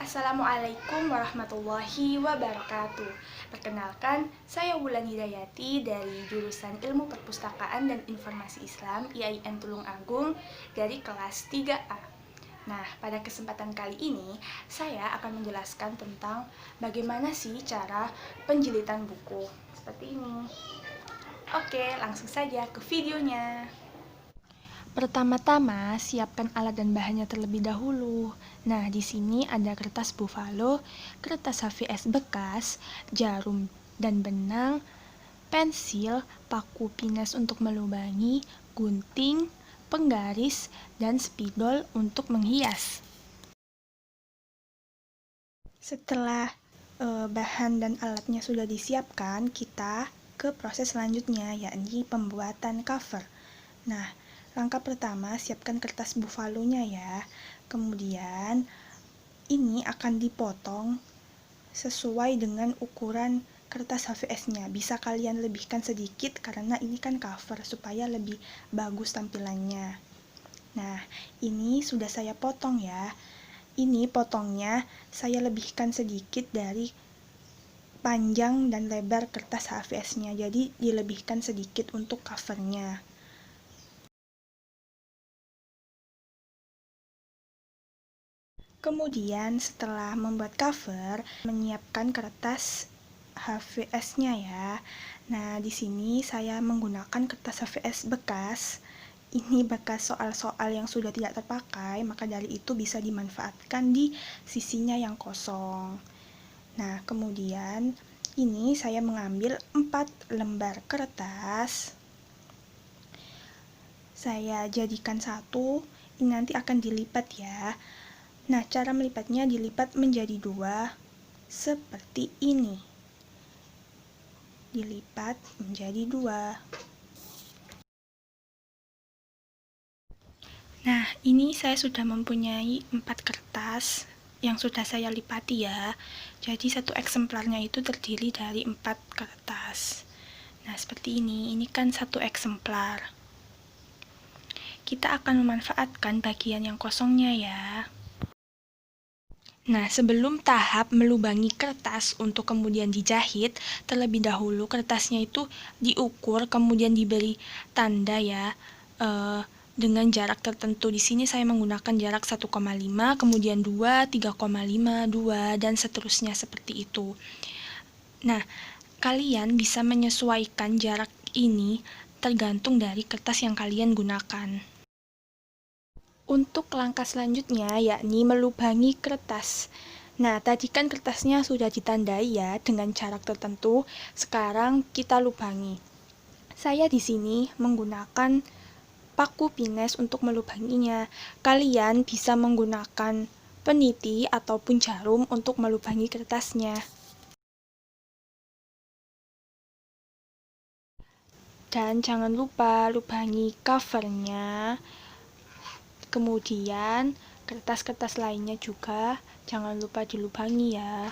Assalamualaikum warahmatullahi wabarakatuh. Perkenalkan, saya Wulan Hidayati dari jurusan Ilmu Perpustakaan dan Informasi Islam IAIN Tulung Agung dari kelas 3A. Nah, pada kesempatan kali ini saya akan menjelaskan tentang bagaimana sih cara penjilitan buku. Seperti ini. Oke, langsung saja ke videonya. Pertama-tama, siapkan alat dan bahannya terlebih dahulu. Nah, di sini ada kertas buffalo, kertas HVS bekas, jarum dan benang, pensil, paku pinus untuk melubangi, gunting, penggaris, dan spidol untuk menghias. Setelah bahan dan alatnya sudah disiapkan, kita ke proses selanjutnya, yakni pembuatan cover. Nah, langkah pertama, siapkan kertas buffalo-nya ya. Kemudian, ini akan dipotong sesuai dengan ukuran kertas HVS-nya. Bisa kalian lebihkan sedikit karena ini kan cover supaya lebih bagus tampilannya. Nah, ini sudah saya potong ya. Ini potongnya saya lebihkan sedikit dari panjang dan lebar kertas HVS-nya. Jadi dilebihkan sedikit untuk covernya. Kemudian setelah membuat cover, menyiapkan kertas HVS-nya ya. Nah, di sini saya menggunakan kertas HVS bekas. Ini bekas soal-soal yang sudah tidak terpakai, maka dari itu bisa dimanfaatkan di sisinya yang kosong. Nah, kemudian ini saya mengambil 4 lembar kertas. Saya jadikan satu, ini nanti akan dilipat ya. Nah, cara melipatnya dilipat menjadi 2 seperti ini. Dilipat menjadi 2. Nah, ini saya sudah mempunyai 4 kertas yang sudah saya lipati ya. Jadi satu eksemplarnya itu terdiri dari 4 kertas. Nah, seperti ini kan satu eksemplar. Kita akan memanfaatkan bagian yang kosongnya ya. Nah, sebelum tahap melubangi kertas untuk kemudian dijahit, terlebih dahulu kertasnya itu diukur, kemudian diberi tanda ya, dengan jarak tertentu. Di sini saya menggunakan jarak 1,5, kemudian 2, 3,5, 2, dan seterusnya seperti itu. Nah, kalian bisa menyesuaikan jarak ini tergantung dari kertas yang kalian gunakan. Untuk langkah selanjutnya, yakni melubangi kertas. Nah, tadi kan kertasnya sudah ditandai ya dengan jarak tertentu. Sekarang kita lubangi. Saya di sini menggunakan paku pinus untuk melubanginya. Kalian bisa menggunakan peniti ataupun jarum untuk melubangi kertasnya. Dan jangan lupa lubangi covernya. Kemudian kertas-kertas lainnya juga jangan lupa dilubangi ya.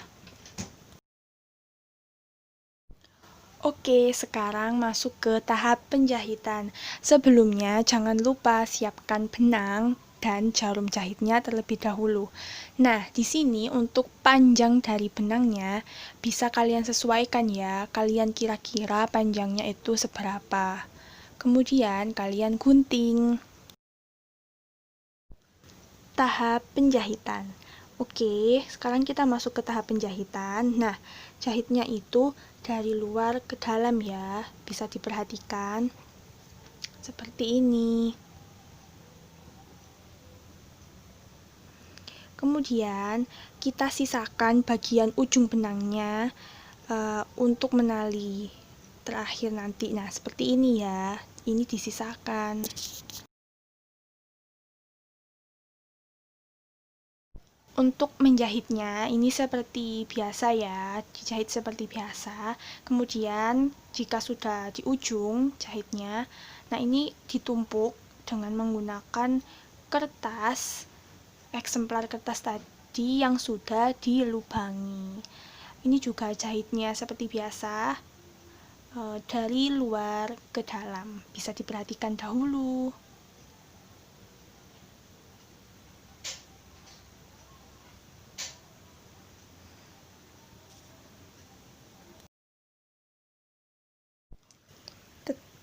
Oke, sekarang masuk ke tahap penjahitan. Sebelumnya jangan lupa siapkan benang dan jarum jahitnya terlebih dahulu. Nah, di sini untuk panjang dari benangnya bisa kalian sesuaikan ya. Kalian kira-kira panjangnya itu seberapa. Kemudian kalian gunting. Tahap penjahitan. Oke, sekarang kita masuk ke tahap penjahitan. Nah, jahitnya itu dari luar ke dalam ya. Bisa diperhatikan. Seperti ini. Kemudian, kita sisakan bagian ujung benangnya untuk menali terakhir nanti. Nah, seperti ini ya. Ini disisakan. Untuk menjahitnya, ini seperti biasa ya, dijahit seperti biasa. Kemudian, jika sudah di ujung jahitnya, nah ini ditumpuk dengan menggunakan kertas, eksemplar kertas tadi yang sudah dilubangi. Ini juga jahitnya seperti biasa, dari luar ke dalam. Bisa diperhatikan dahulu.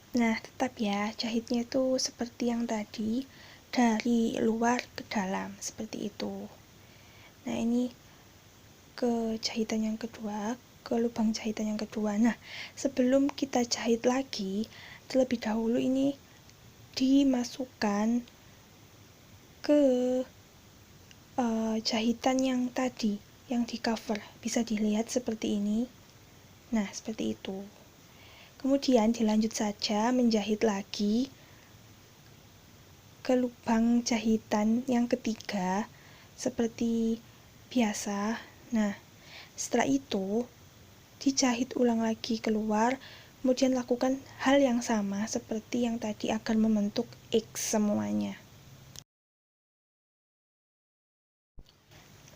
Nah, tetap ya, jahitnya itu seperti yang tadi, dari luar ke dalam, seperti itu. Nah, ini ke jahitan yang kedua, ke lubang jahitan yang kedua. Nah, sebelum kita jahit lagi, terlebih dahulu ini dimasukkan ke jahitan yang tadi, yang di cover. Bisa dilihat seperti ini. Nah, seperti itu. Kemudian dilanjut saja menjahit lagi ke lubang jahitan yang ketiga seperti biasa. Nah, setelah itu dijahit ulang lagi keluar, kemudian lakukan hal yang sama seperti yang tadi agar membentuk X semuanya.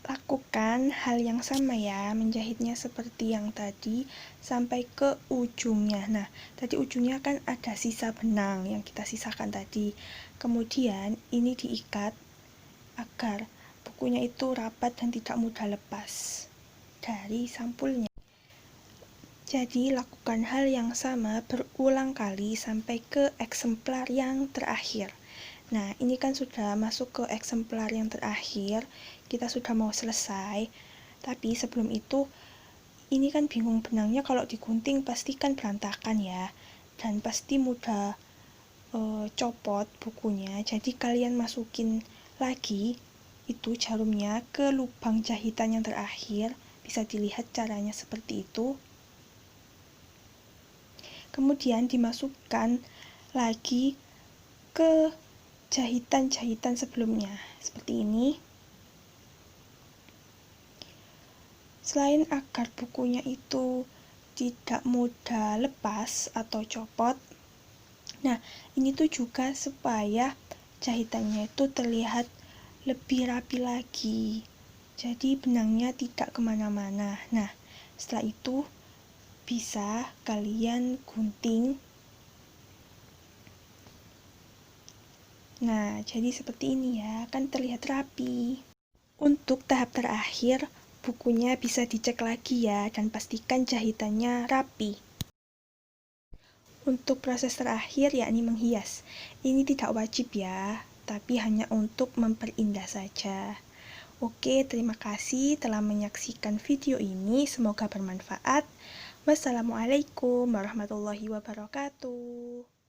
Lakukan hal yang sama ya, menjahitnya seperti yang tadi sampai ke ujungnya. Nah, tadi ujungnya kan ada sisa benang yang kita sisakan tadi. Kemudian ini diikat agar bukunya itu rapat dan tidak mudah lepas dari sampulnya. Jadi, lakukan hal yang sama berulang kali sampai ke eksemplar yang terakhir. Nah, ini kan sudah masuk ke eksemplar yang terakhir, kita sudah mau selesai. Tapi sebelum itu, ini kan bingung benangnya kalau digunting pasti kan berantakan ya. Dan pasti mudah copot bukunya. Jadi kalian masukin lagi itu jarumnya ke lubang jahitan yang terakhir. Bisa dilihat caranya seperti itu. Kemudian dimasukkan lagi ke jahitan-jahitan sebelumnya seperti ini. Selain agar bukunya itu tidak mudah lepas atau copot, nah ini tuh juga supaya jahitannya itu terlihat lebih rapi lagi, jadi benangnya tidak kemana-mana. Nah, setelah itu bisa kalian gunting. Nah, jadi seperti ini ya, kan terlihat rapi. Untuk tahap terakhir, bukunya bisa dicek lagi ya, dan pastikan jahitannya rapi. Untuk proses terakhir, yakni menghias. Ini tidak wajib ya, tapi hanya untuk memperindah saja. Oke, terima kasih telah menyaksikan video ini. Semoga bermanfaat. Wassalamualaikum warahmatullahi wabarakatuh.